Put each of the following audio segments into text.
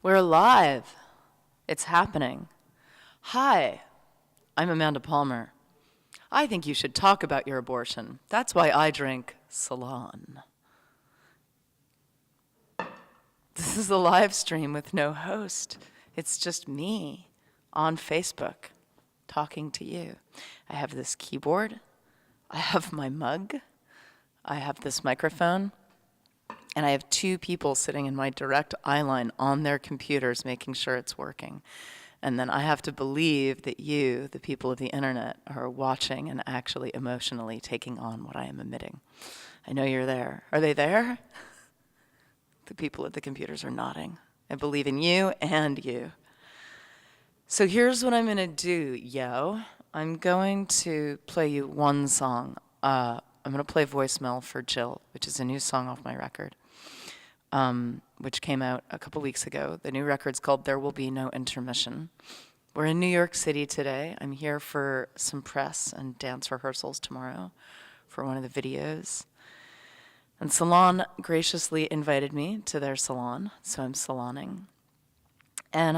We're live. It's happening. Hi, I'm Amanda Palmer. I think you should talk about your abortion. That's why I drink Salon. This is a live stream with no host. It's just me on Facebook talking to you. I have this keyboard. I have my mug. I have this microphone. And I have two people sitting in my direct eye line on their computers making sure it's working. And then I have to believe that you, the people of the internet, are watching and actually emotionally taking on what I am emitting. I know you're there. Are they there? The people at the computers are nodding. I believe in you and you. So here's what I'm going to do, yo. I'm going to play you one song. I'm going to play Voicemail for Jill, which is a new song off my record, which came out a couple weeks ago. The new record's called There Will Be No Intermission. We're in New York City today. I'm here for some press and dance rehearsals tomorrow for one of the videos. And Salon graciously invited me to their salon, so I'm saloning. And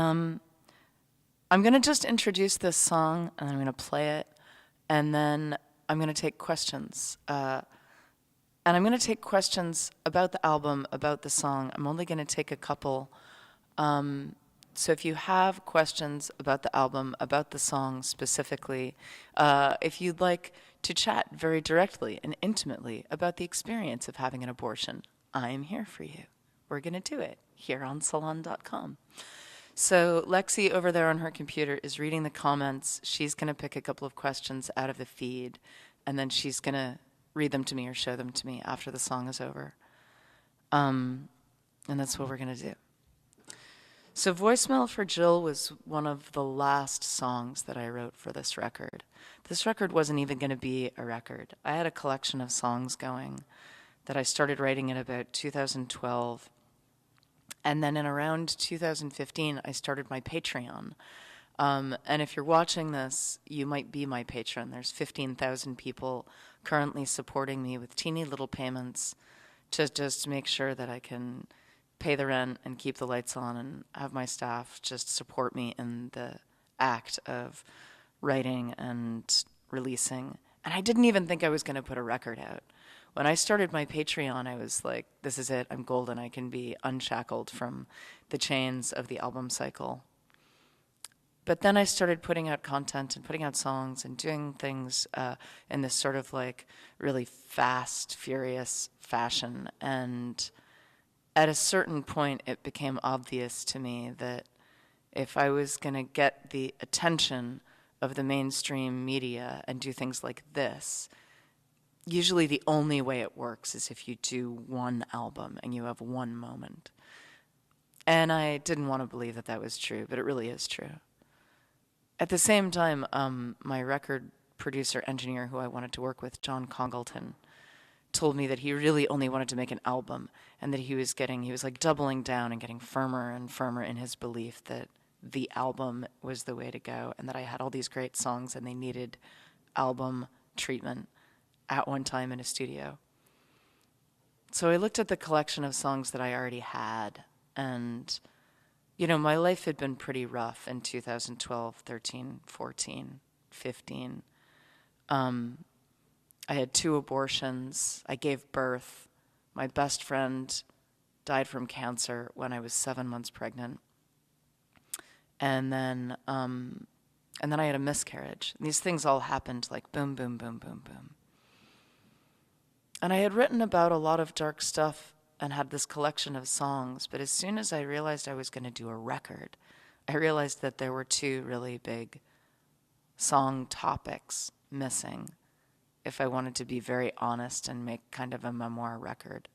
I'm going to just introduce this song, and I'm going to play it, and then I'm going to take questions. And I'm going to take questions about the album, about the song. I'm only going to take a couple. So if you have questions about the album, about the song specifically, if you'd like to chat very directly and intimately about the experience of having an abortion, I am here for you. We're going to do it here on salon.com. So Lexi over there on her computer is reading the comments. She's going to pick a couple of questions out of the feed, and then she's going to read them to me or show them to me after the song is over. And that's what we're going to do. So Voicemail for Jill was one of the last songs that I wrote for this record. This record wasn't even going to be a record. I had a collection of songs going that I started writing in about 2012. And then in around 2015, I started my Patreon. And if you're watching this, you might be my patron. There's 15,000 people currently supporting me with teeny little payments to just make sure that I can pay the rent and keep the lights on and have my staff just support me in the act of writing and releasing. And I didn't even think I was going to put a record out. When I started my Patreon, I was like, this is it. I'm golden. I can be unshackled from the chains of the album cycle. But then I started putting out content and putting out songs and doing things in this sort of like really fast, furious fashion. And at a certain point, it became obvious to me that if I was going to get the attention of the mainstream media and do things like this, usually the only way it works is if you do one album and you have one moment. And I didn't want to believe that that was true, but it really is true. At the same time, my record producer engineer who I wanted to work with, John Congleton, told me that he really only wanted to make an album and that he was like doubling down and getting firmer and firmer in his belief that the album was the way to go and that I had all these great songs and they needed album treatment at one time in a studio. So I looked at the collection of songs that I already had, and you know, my life had been pretty rough in 2012, 13, 14, 15. I had 2 abortions. I gave birth. My best friend died from cancer when I was 7 months pregnant. And then I had a miscarriage. And these things all happened like boom, boom, boom, boom, boom. And I had written about a lot of dark stuff and had this collection of songs, but as soon as I realized I was going to do a record, I realized that there were 2 really big song topics missing if I wanted to be very honest and make kind of a memoir record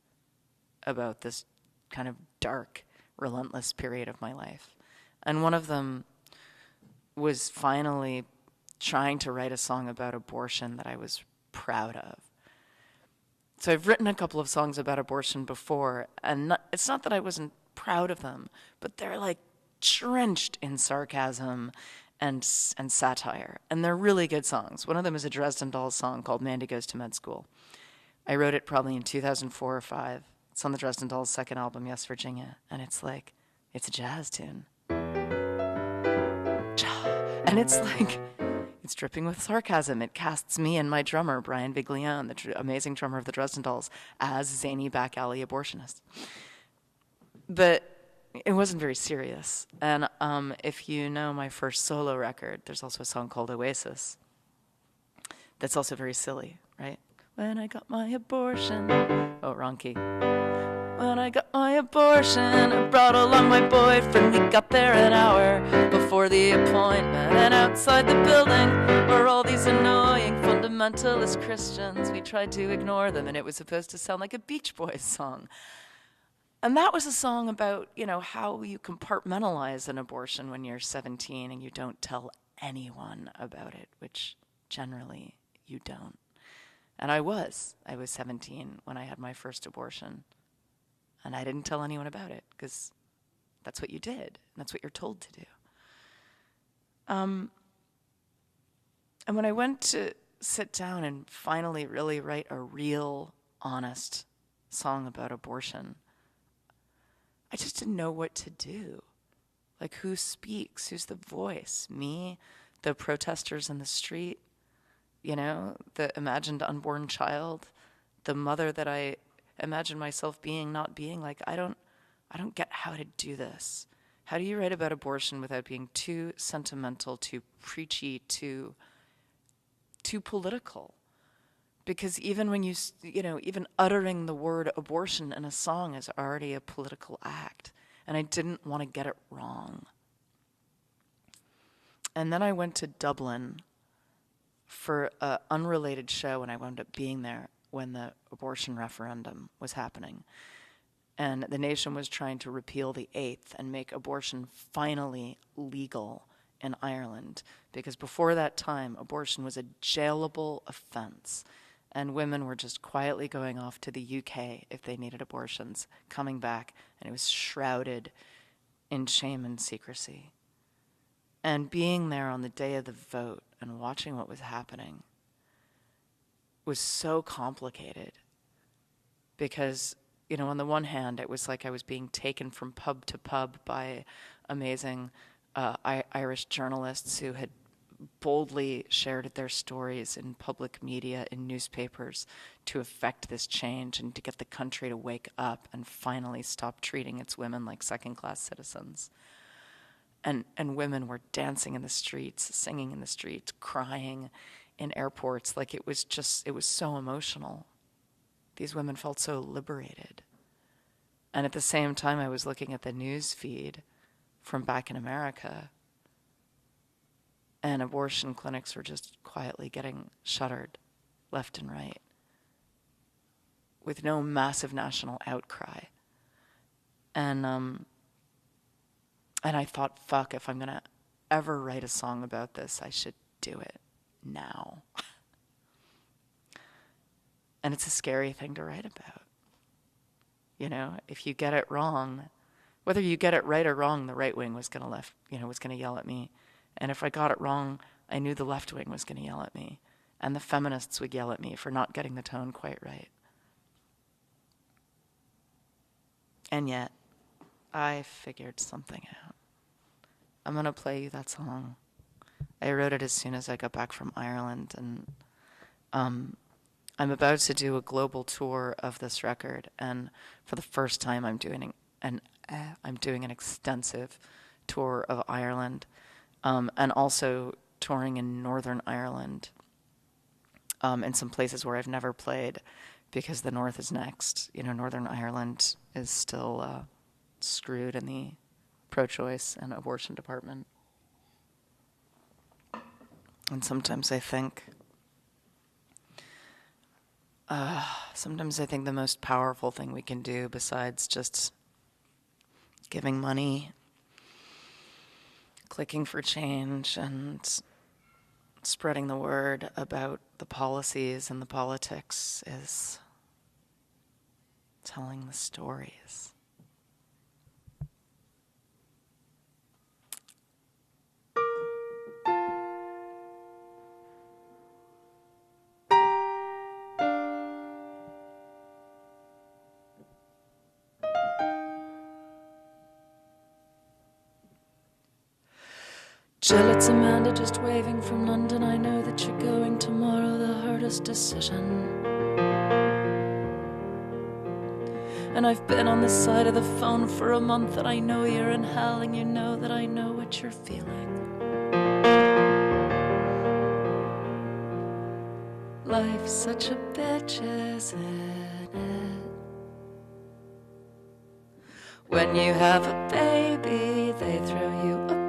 about this kind of dark, relentless period of my life. And one of them was finally trying to write a song about abortion that I was proud of. So I've written a couple of songs about abortion before, and it's not that I wasn't proud of them, but they're like drenched in sarcasm and satire, and they're really good songs. One of them is a Dresden Dolls song called Mandy Goes to Med School. I wrote it probably in 2004 or 5. It's on the Dresden Dolls' second album, Yes, Virginia, and it's like, It's a jazz tune. And it's like, it's dripping with sarcasm. It casts me and my drummer, Brian Viglione, the amazing drummer of the Dresden Dolls, as zany back alley abortionists. But it wasn't very serious. And if you know my first solo record, there's also a song called Oasis that's also very silly, right? When I got my abortion. Oh, wrong key. When I got my abortion, I brought along my boyfriend. We got there an hour before the appointment. And outside the building were all these annoying fundamentalist Christians. We tried to ignore them, and it was supposed to sound like a Beach Boys song. And that was a song about, how you compartmentalize an abortion when you're 17 and you don't tell anyone about it, which generally you don't. And I was 17 when I had my first abortion. And I didn't tell anyone about it because that's what you did. And that's what you're told to do. And when I went to sit down and finally really write a real, honest song about abortion, I just didn't know what to do. Like, who speaks? Who's the voice? Me? The protesters in the street? The imagined unborn child? The mother that I imagine myself being, not being? Like, I don't get how to do this. How do you write about abortion without being too sentimental, too preachy, too political? Because even when even uttering the word abortion in a song is already a political act. And I didn't want to get it wrong. And then I went to Dublin for an unrelated show, and I wound up being there when the abortion referendum was happening. And the nation was trying to repeal the 8th and make abortion finally legal in Ireland. Because before that time, abortion was a jailable offense. And women were just quietly going off to the UK if they needed abortions, coming back, and it was shrouded in shame and secrecy. And being there on the day of the vote and watching what was happening was so complicated because, on the one hand, it was like I was being taken from pub to pub by amazing Irish journalists who had boldly shared their stories in public media, in newspapers, to effect this change and to get the country to wake up and finally stop treating its women like second-class citizens. And women were dancing in the streets, singing in the streets, crying in airports. Like, it was so emotional. These women felt so liberated. And at the same time, I was looking at the news feed from back in America, and abortion clinics were just quietly getting shuttered left and right with no massive national outcry. And I thought, fuck, if I'm going to ever write a song about this, I should do it now. And it's a scary thing to write about. If you get it wrong, whether you get it right or wrong, the right wing was going to yell at me. And if I got it wrong, I knew the left wing was going to yell at me. And the feminists would yell at me for not getting the tone quite right. And yet, I figured something out. I'm going to play you that song. I wrote it as soon as I got back from Ireland, and I'm about to do a global tour of this record, and for the first time I'm doing an extensive tour of Ireland, and also touring in Northern Ireland, in some places where I've never played, because the North is next. Northern Ireland is still screwed in the pro-choice and abortion department. And sometimes I think the most powerful thing we can do, besides just giving money, clicking for change, and spreading the word about the policies and the politics, is telling the stories. Jill, it's Amanda just waving from London. I know that you're going tomorrow, the hardest decision. And I've been on the side of the phone for a month, and I know you're in hell, and you know that I know what you're feeling. Life's such a bitch, isn't it? When you have a baby, they throw you a party.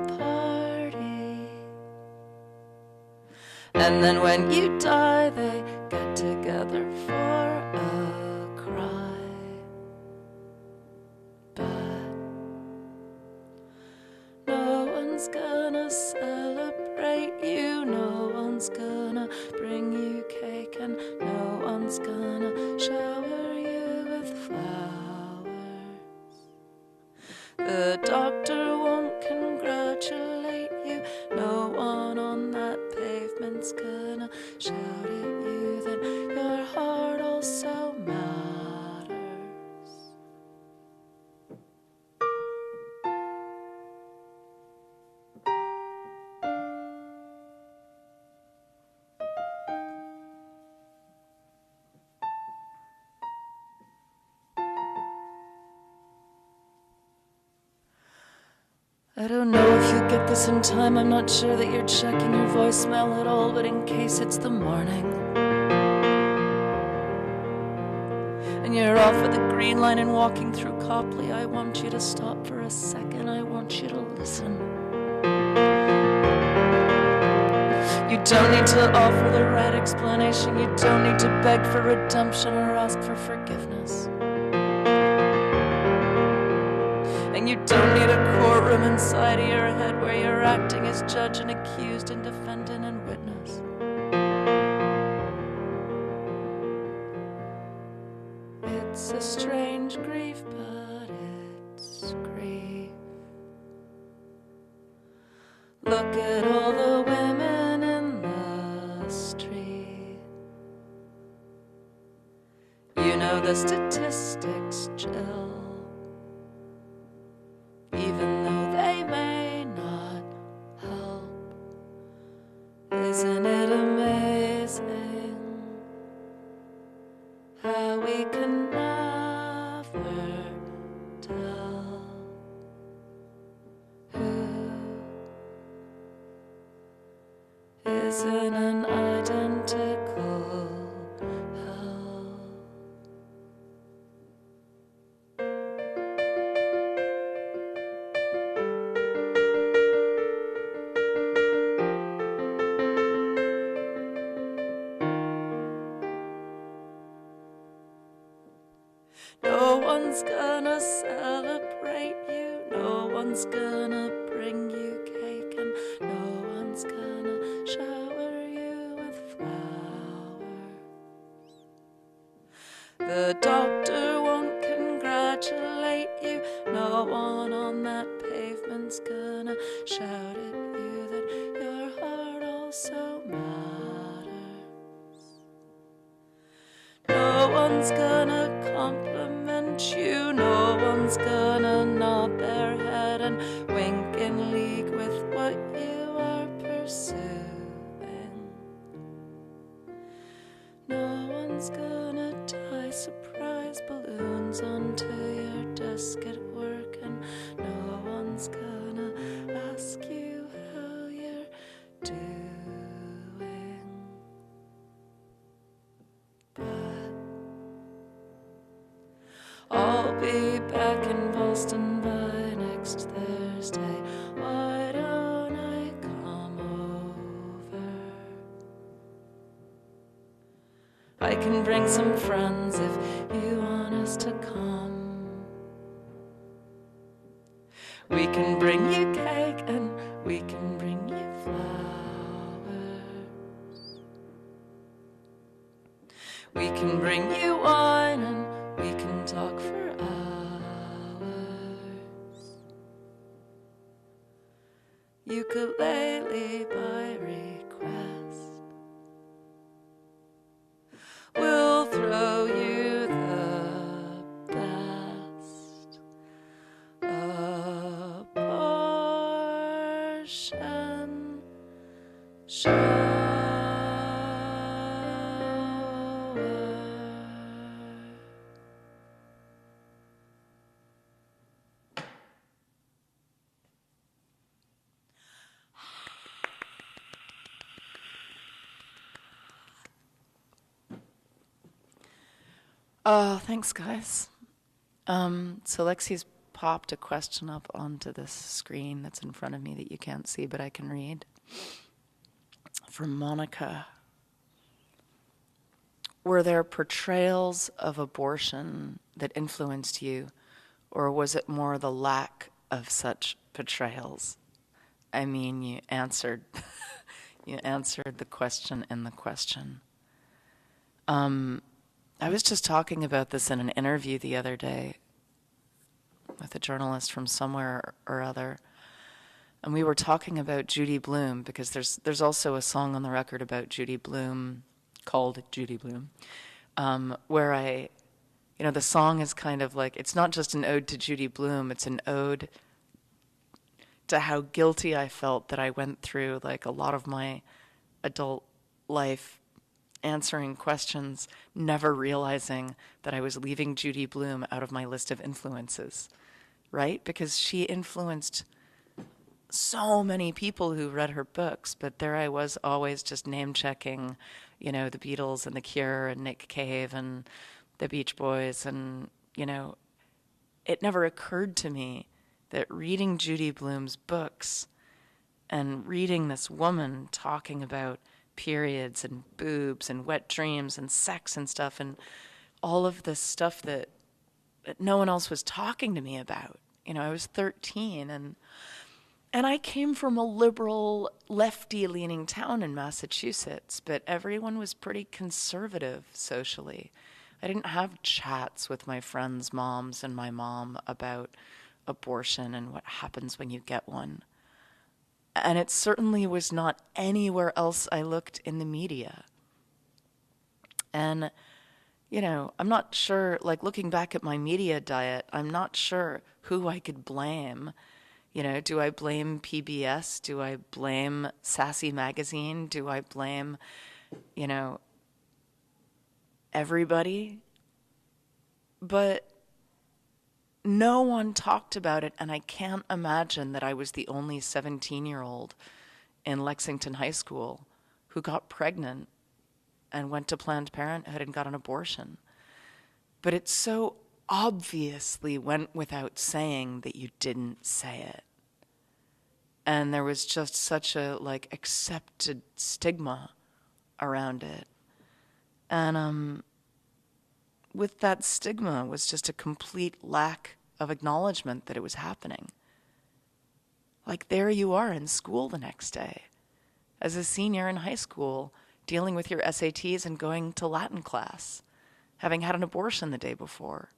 And then when you die, they get together for a cry. But no one's gonna celebrate you, no one's gonna bring you cake, and no one's gonna shower you with flowers. The doctor won't congratulate you, no one on that pavement's gonna shout at you, then your heart also matters. I don't know if you'll get this in time. I'm not sure that you're checking your voicemail at all, but in case it's the morning and you're off at the Green Line and walking through Copley, I want you to stop for a second. I want you to listen. You don't need to offer the right explanation. You don't need to beg for redemption or ask for forgiveness. And you don't need a courtroom inside of your head where you're acting as judge and accused and defendant and witness. It's a strange grief, but it's grief. Look at all the women in the street. You know the statistics, Jill. Even though they may not help. Isn't it amazing how we can never tell who is in an identical hell? No one's gonna celebrate you, no one's gonna bring you cake, and no one's gonna shower you with flowers. The doctor won't congratulate you, no one on that pavement's gonna shout at you that your heart also matters. No one's gonna compliment you, no one's gonna nod their head and wink in league with what you are pursuing. No one's gonna tie surprise balloons onto your desk at work, and no one's gonna ask you how you're doing. But I'll be back in Boston by next Thursday. Why don't I come over? I can bring some friends if you want us to come. We can bring you cake and we can bring you flowers. We can bring you wine and we can talk for hours. Ukulele by request. We'll throw you the best abortion Oh, thanks, guys. So Lexi's popped a question up onto this screen that's in front of me that you can't see, but I can read. From Monica. Were there portrayals of abortion that influenced you, or was it more the lack of such portrayals? I mean, you answered the question in the question. I was just talking about this in an interview the other day with a journalist from somewhere or other. And we were talking about Judy Blume, because there's also a song on the record about Judy Blume called Judy Blume, where the song is kind of like, it's not just an ode to Judy Blume, it's an ode to how guilty I felt that I went through like a lot of my adult life answering questions, never realizing that I was leaving Judy Blume out of my list of influences, right? Because she influenced so many people who read her books, but there I was always just name-checking, the Beatles and The Cure and Nick Cave and the Beach Boys, and, it never occurred to me that reading Judy Blume's books and reading this woman talking about periods and boobs and wet dreams and sex and stuff and all of this stuff that no one else was talking to me about. I was 13 and I came from a liberal, lefty-leaning town in Massachusetts, but everyone was pretty conservative socially. I didn't have chats with my friends' moms and my mom about abortion and what happens when you get one. And it certainly was not anywhere else I looked in the media. And, I'm not sure, like looking back at my media diet, I'm not sure who I could blame. Do I blame PBS? Do I blame Sassy Magazine? Do I blame, everybody? But no one talked about it, and I can't imagine that I was the only 17-year-old in Lexington High School who got pregnant and went to Planned Parenthood and got an abortion. But it so obviously went without saying that you didn't say it. And there was just such a, accepted stigma around it. And with that stigma was just a complete lack of acknowledgement that it was happening. Like, there you are in school the next day, as a senior in high school, dealing with your SATs and going to Latin class, having had an abortion the day before.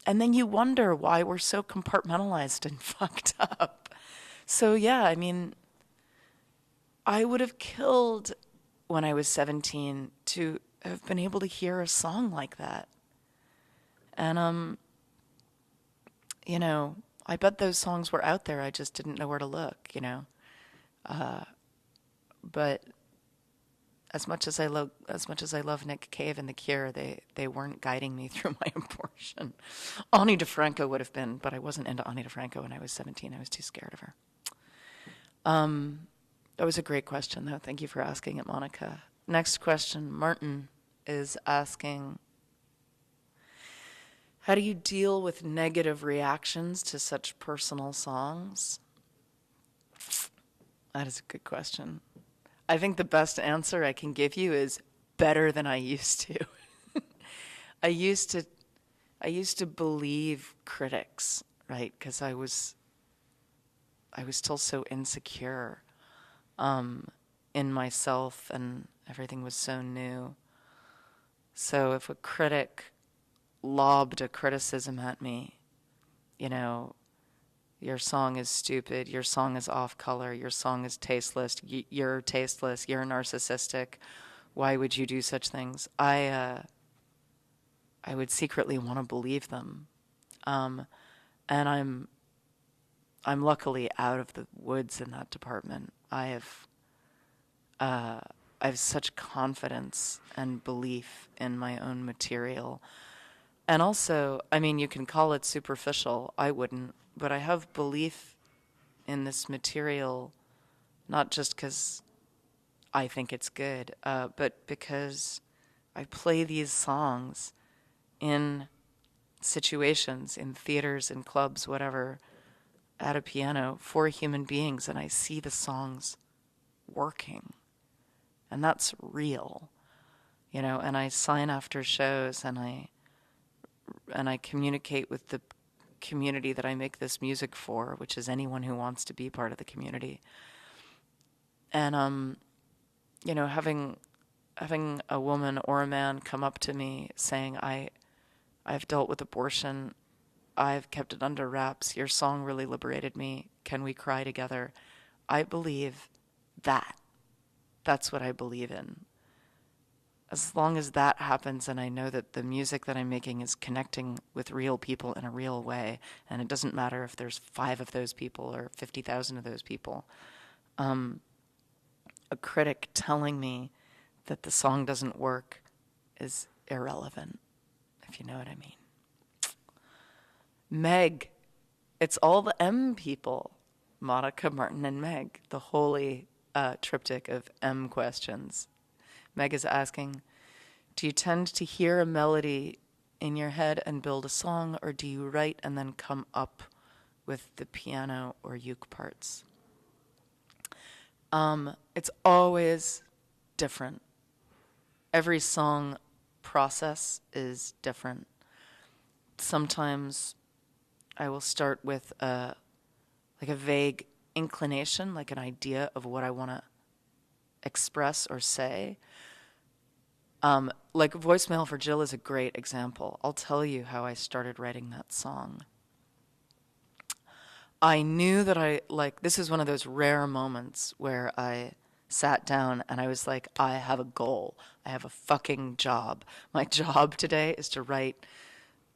And then you wonder why we're so compartmentalized and fucked up. So yeah, I would have killed when I was 17 to have been able to hear a song like that. And, I bet those songs were out there. I just didn't know where to look, But as much as I love Nick Cave and The Cure, they weren't guiding me through my abortion. Ani DeFranco would have been, but I wasn't into Ani DeFranco when I was 17. I was too scared of her. That was a great question, though. Thank you for asking it, Monica. Next question, Martin is asking, how do you deal with negative reactions to such personal songs? That is a good question. I think the best answer I can give you is better than I used to. I used to believe critics, right? Because I was still so insecure in myself, and everything was so new. So if a critic lobbed a criticism at me, your song is stupid, your song is off color, your song is tasteless, you're tasteless, you're narcissistic, why would you do such things? I would secretly want to believe them. And I'm luckily out of the woods in that department. Uh, I have such confidence and belief in my own material. And also, I mean, you can call it superficial. I wouldn't, but I have belief in this material, not just because I think it's good, but because I play these songs in situations, in theaters, in clubs, whatever, at a piano for human beings, and I see the songs working. And that's real, you know, and I sign after shows, and I communicate with the community that I make this music for, which is anyone who wants to be part of the community. And you know, having a woman or a man come up to me saying, I've dealt with abortion, I've kept it under wraps, your song really liberated me, can we cry together? I believe that. That's what I believe in. As long as that happens, and I know that the music that I'm making is connecting with real people in a real way, and it doesn't matter if there's 5 of those people or 50,000 of those people, a critic telling me that the song doesn't work is irrelevant, if you know what I mean. Meg, it's all the M people, Monica, Martin, and Meg, the holy triptych of M questions. Meg is asking, do you tend to hear a melody in your head and build a song, or do you write and then come up with the piano or uke parts? It's always different. Every song process is different. Sometimes I will start with a vague inclination, like an idea of what I want to express or say. Like Voicemail for Jill is a great example. I'll tell you how I started writing that song. I knew that this is one of those rare moments where I sat down and I was like, I have a goal. I have a fucking job. My job today is to write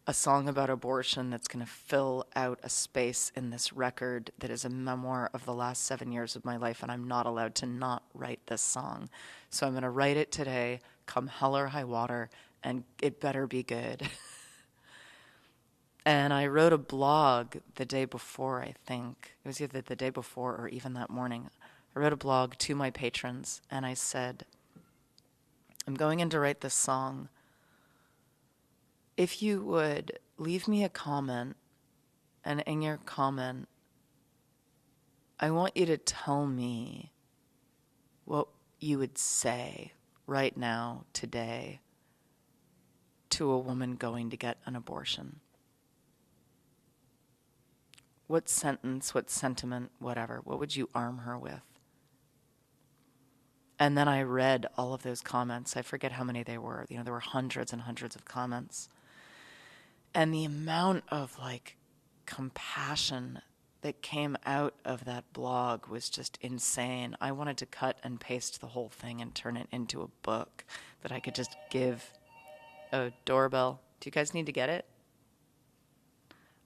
a song about abortion that's going to fill out a space in this record that is a memoir of the last 7 years of my life, and I'm not allowed to not write this song. So I'm going to write it today, come hell or high water, and it better be good. And I wrote a blog the day before, I think. It was either the day before or even that morning. I wrote a blog to my patrons, and I said, I'm going in to write this song. If you would leave me a comment, and in your comment, I want you to tell me what you would say right now, today, to a woman going to get an abortion. What sentence, what sentiment, whatever, what would you arm her with? And then I read all of those comments. I forget how many they were. You know, there were hundreds and hundreds of comments. And the amount of compassion that came out of that blog was just insane. I wanted to cut and paste the whole thing and turn it into a book that I could just give. Oh, doorbell. Do you guys need to get it?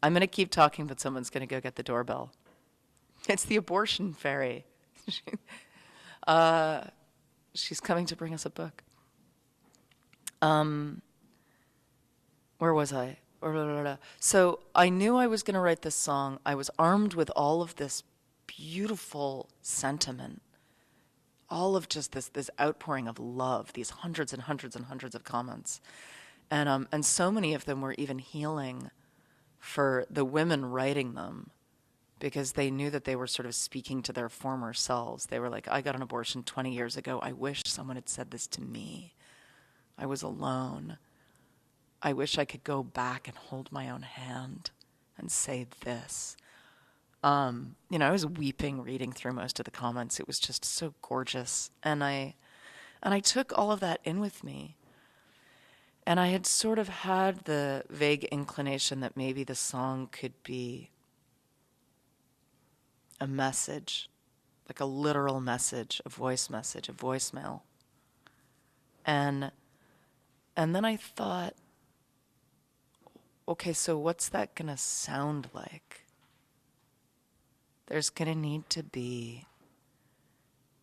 I'm going to keep talking, but someone's going to go get the doorbell. It's the abortion fairy. She's coming to bring us a book. Where was I? So I knew I was going to write this song. I was armed with all of this beautiful sentiment, all of just this outpouring of love, these hundreds and hundreds and hundreds of comments. And so many of them were even healing for the women writing them, because they knew that they were sort of speaking to their former selves. They were like, I got an abortion 20 years ago. I wish someone had said this to me. I was alone. I wish I could go back and hold my own hand and say this. I was weeping reading through most of the comments. It was just so gorgeous. And I took all of that in with me. And I had sort of had the vague inclination that maybe the song could be a message, like a literal message, a voice message, a voicemail. And then I thought, okay, so what's that gonna sound like? there's going to need to be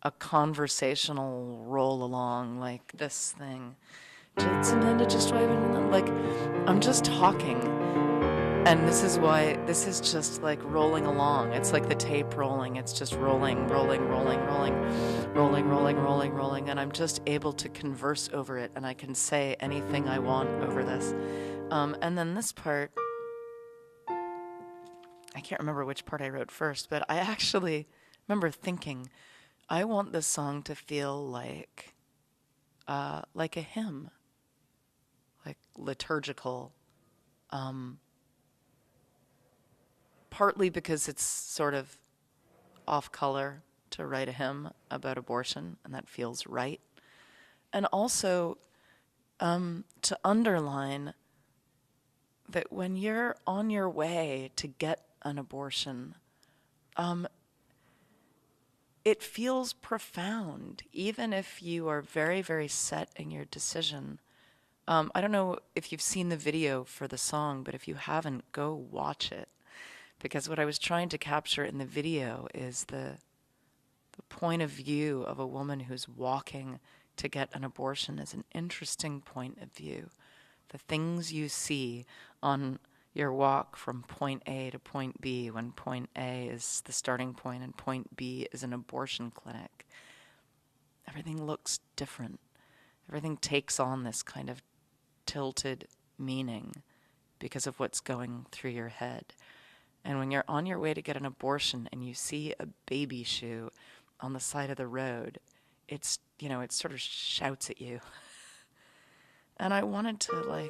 a conversational roll along, like this thing. Just like I'm just talking, and this is why this is just like rolling along. It's like the tape rolling. It's just rolling, and I'm just able to converse over it, and I can say anything I want over this. And then this part, I can't remember which part I wrote first, but I actually remember thinking, I want this song to feel like a hymn, like liturgical, partly because it's sort of off color to write a hymn about abortion, and that feels right, and also to underline that when you're on your way to get an abortion, it feels profound, even if you are very, very set in your decision. I don't know if you've seen the video for the song, but if you haven't, go watch it. Because what I was trying to capture in the video is the point of view of a woman who's walking to get an abortion is an interesting point of view. The things you see on your walk from point A to point B, when point A is the starting point and point B is an abortion clinic, everything looks different. Everything takes on this kind of tilted meaning because of what's going through your head. And when you're on your way to get an abortion and you see a baby shoe on the side of the road, it's, it sort of shouts at you. And I wanted to,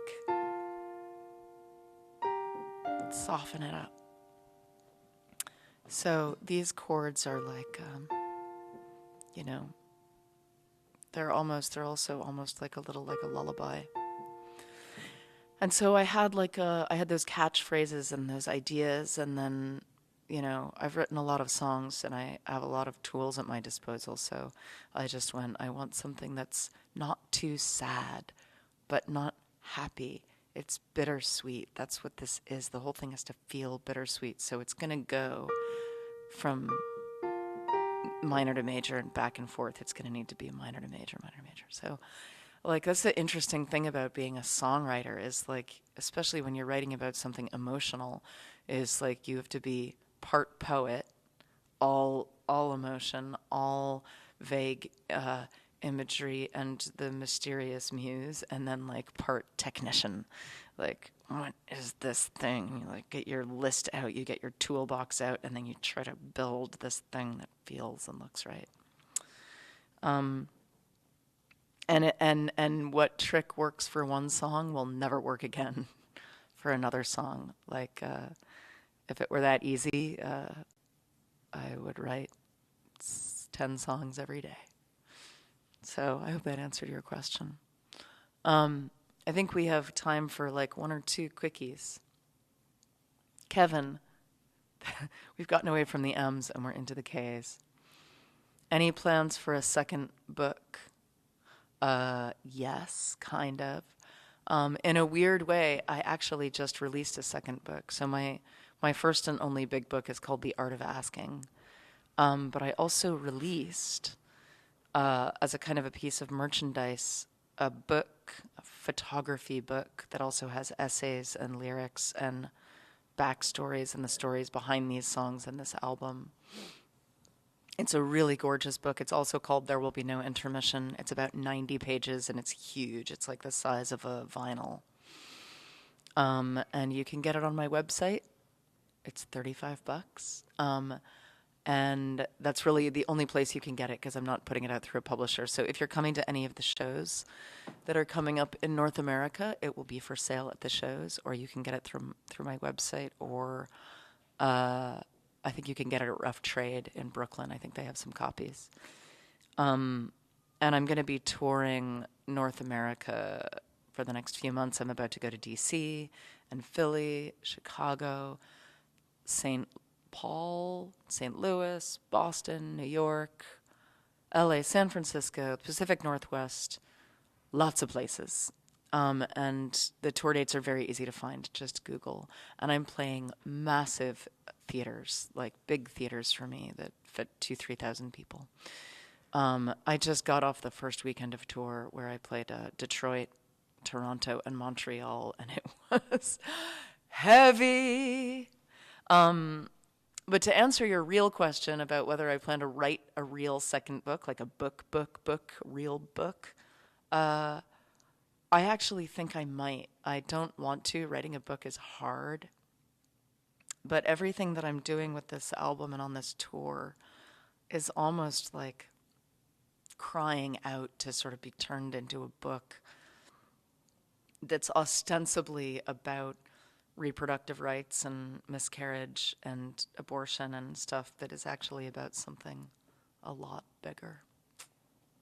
soften it up. So these chords are they're also almost like a lullaby. And so I had those catchphrases and those ideas, and then, I've written a lot of songs and I have a lot of tools at my disposal. So I just I want something that's not too sad, but not happy. It's bittersweet. That's what this is. The whole thing has to feel bittersweet. So it's going to go from minor to major and back and forth. It's going to need to be a minor to major, minor to major. So that's the interesting thing about being a songwriter is especially when you're writing about something emotional, is you have to be part poet, all emotion, all vague imagery and the mysterious muse, and then part technician. What is this thing? You get your list out, you get your toolbox out, and then you try to build this thing that feels and looks right. And what trick works for one song will never work again for another song. If it were that easy, I would write 10 songs every day. So I hope that answered your question. I think we have time for one or two quickies. Kevin, we've gotten away from the M's and we're into the K's. Any plans for a second book? Yes, kind of. In a weird way, I actually just released a second book. So my first and only big book is called The Art of Asking. But I also released, as a kind of a piece of merchandise, a book, a photography book that also has essays and lyrics and backstories and the stories behind these songs and this album. It's a really gorgeous book. It's also called There Will Be No Intermission. It's about 90 pages and it's huge. It's the size of a vinyl. And you can get it on my website. It's $35. And that's really the only place you can get it because I'm not putting it out through a publisher. So if you're coming to any of the shows that are coming up in North America, it will be for sale at the shows, or you can get it through my website, or I think you can get it at Rough Trade in Brooklyn. I think they have some copies. And I'm going to be touring North America for the next few months. I'm about to go to D.C. and Philly, Chicago, St. Paul, St. Louis, Boston, New York, LA, San Francisco, Pacific Northwest, lots of places. And the tour dates are very easy to find. Just Google. And I'm playing massive theaters, like big theaters for me that fit 2,000-3,000 people. I just got off the first weekend of tour where I played Detroit, Toronto, and Montreal, and it was heavy. But to answer your real question about whether I plan to write a real second book, like a real book, I actually think I might. I don't want to. Writing a book is hard. But everything that I'm doing with this album and on this tour is almost like crying out to sort of be turned into a book that's ostensibly about reproductive rights and miscarriage and abortion and stuff that is actually about something a lot bigger.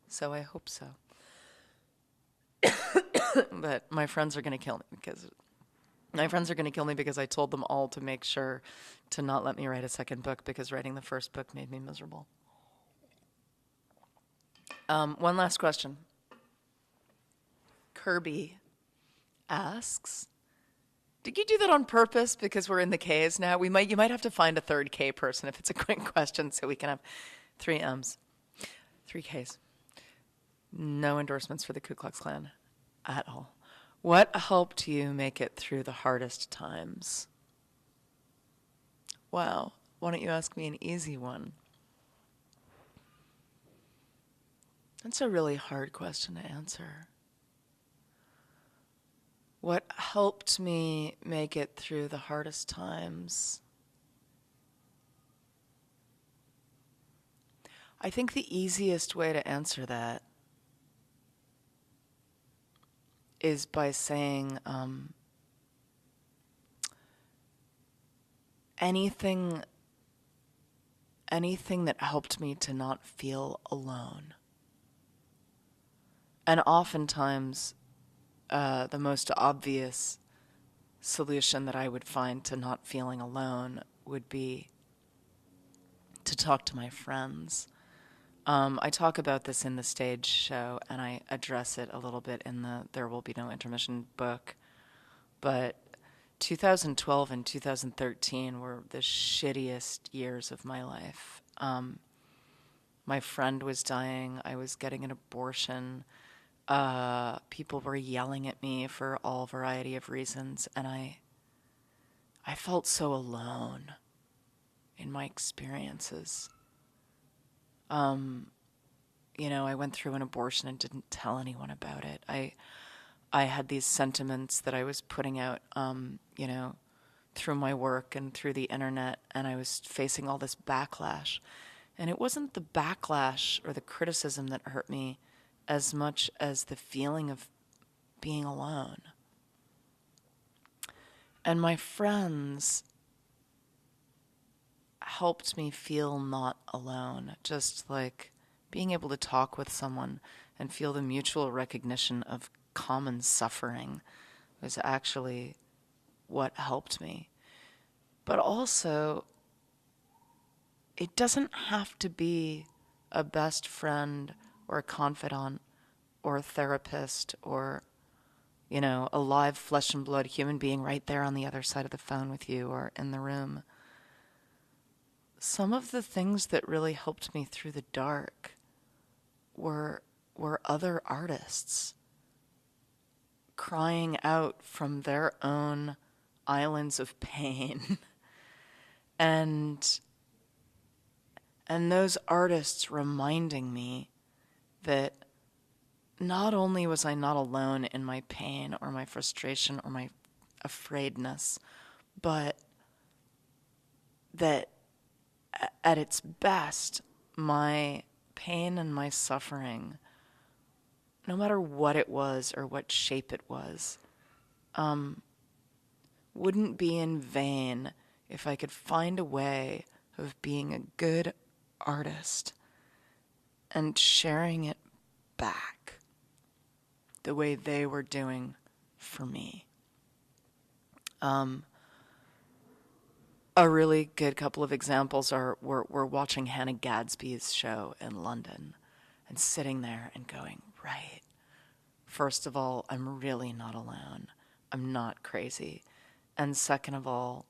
So I hope so. But my friends are going to kill me because I told them all to make sure to not let me write a second book because writing the first book made me miserable. One last question. Kirby asks, did you do that on purpose because we're in the Ks now? You might have to find a third K person if it's a quick question so we can have 3 M's. 3 Ks. No endorsements for the Ku Klux Klan at all. What helped you make it through the hardest times? Wow. Why don't you ask me an easy one? That's a really hard question to answer. What helped me make it through the hardest times? I think the easiest way to answer that is by saying anything that helped me to not feel alone. And oftentimes, the most obvious solution that I would find to not feeling alone would be to talk to my friends. I talk about this in the stage show, and I address it a little bit in the There Will Be No Intermission book. But 2012 and 2013 were the shittiest years of my life. My friend was dying. I was getting an abortion. People were yelling at me for all variety of reasons, and I felt so alone in my experiences. I went through an abortion and didn't tell anyone about it. I had these sentiments that I was putting out, through my work and through the internet, and I was facing all this backlash. And it wasn't the backlash or the criticism that hurt me as much as the feeling of being alone. And my friends helped me feel not alone, just like being able to talk with someone and feel the mutual recognition of common suffering was actually what helped me. But also, it doesn't have to be a best friend or a confidant or a therapist or, a live flesh and blood human being right there on the other side of the phone with you or in the room. Some of the things that really helped me through the dark were other artists crying out from their own islands of pain. and those artists reminding me that not only was I not alone in my pain or my frustration or my afraidness, but that at its best, my pain and my suffering, no matter what it was or what shape it was, wouldn't be in vain if I could find a way of being a good artist and sharing it back the way they were doing for me. A really good couple of examples are we're watching Hannah Gadsby's show in London and sitting there and going, right, first of all, I'm really not alone. I'm not crazy. And second of all,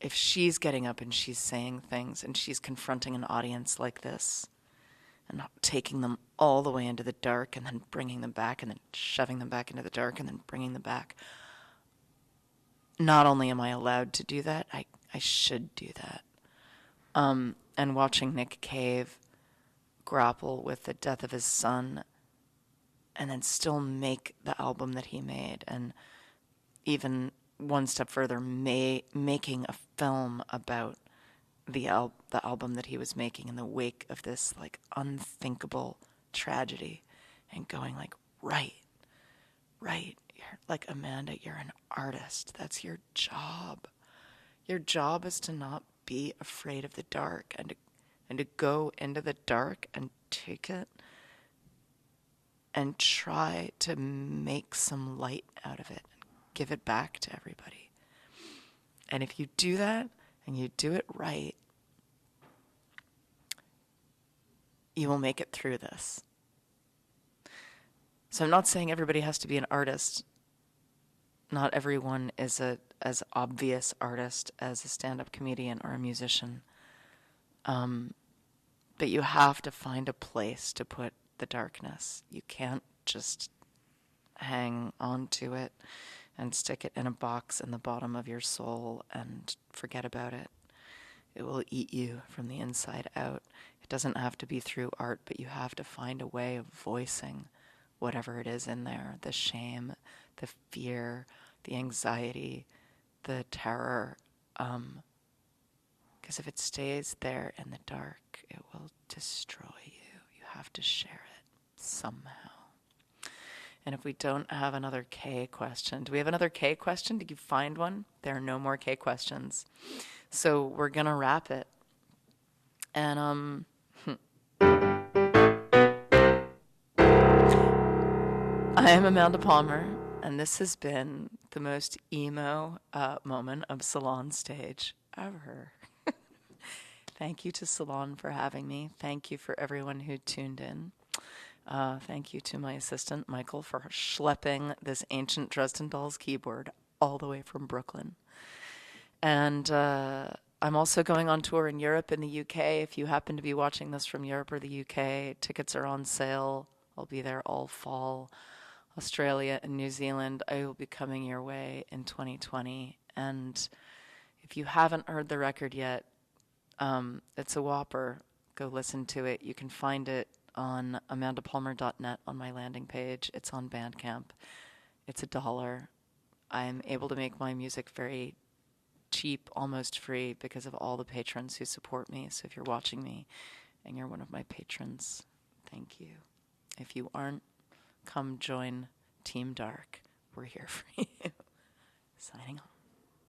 if she's getting up and she's saying things and she's confronting an audience like this and taking them all the way into the dark and then bringing them back and then shoving them back into the dark and then bringing them back, not only am I allowed to do that, I should do that. And watching Nick Cave grapple with the death of his son and then still make the album that he made, and even one step further, making a film about the album that he was making in the wake of this like unthinkable tragedy, and going like, right, you're like, Amanda, you're an artist. That's your job. Your job is to not be afraid of the dark, and to go into the dark and take it and try to make some light out of it and give it back to everybody. And if you do that and you do it right, you will make it through this. So I'm not saying everybody has to be an artist. Not everyone is as obvious artist as a stand-up comedian or a musician. But you have to find a place to put the darkness. You can't just hang on to it and stick it in a box in the bottom of your soul and forget about it. It will eat you from the inside out. It doesn't have to be through art, but you have to find a way of voicing whatever it is in there, the shame, the fear, the anxiety, the terror. Because if it stays there in the dark, it will destroy you. You have to share it somehow. And if we don't have another K question, do we have another K question? Did you find one? There are no more K questions. So we're going to wrap it. And I am Amanda Palmer, and this has been the most emo moment of Salon Stage ever. Thank you to Salon for having me. Thank you for everyone who tuned in. Thank you to my assistant, Michael, for schlepping this ancient Dresden Dolls keyboard all the way from Brooklyn. And I'm also going on tour in Europe and the UK. If you happen to be watching this from Europe or the UK, tickets are on sale. I'll be there all fall. Australia and New Zealand, I will be coming your way in 2020. And if you haven't heard the record yet, it's a whopper. Go listen to it. You can find it on amandapalmer.net on my landing page. It's on Bandcamp. It's $1. I'm able to make my music very cheap, almost free, because of all the patrons who support me. So if you're watching me and you're one of my patrons, thank you. If you aren't, come join Team Dark. We're here for you. Signing off.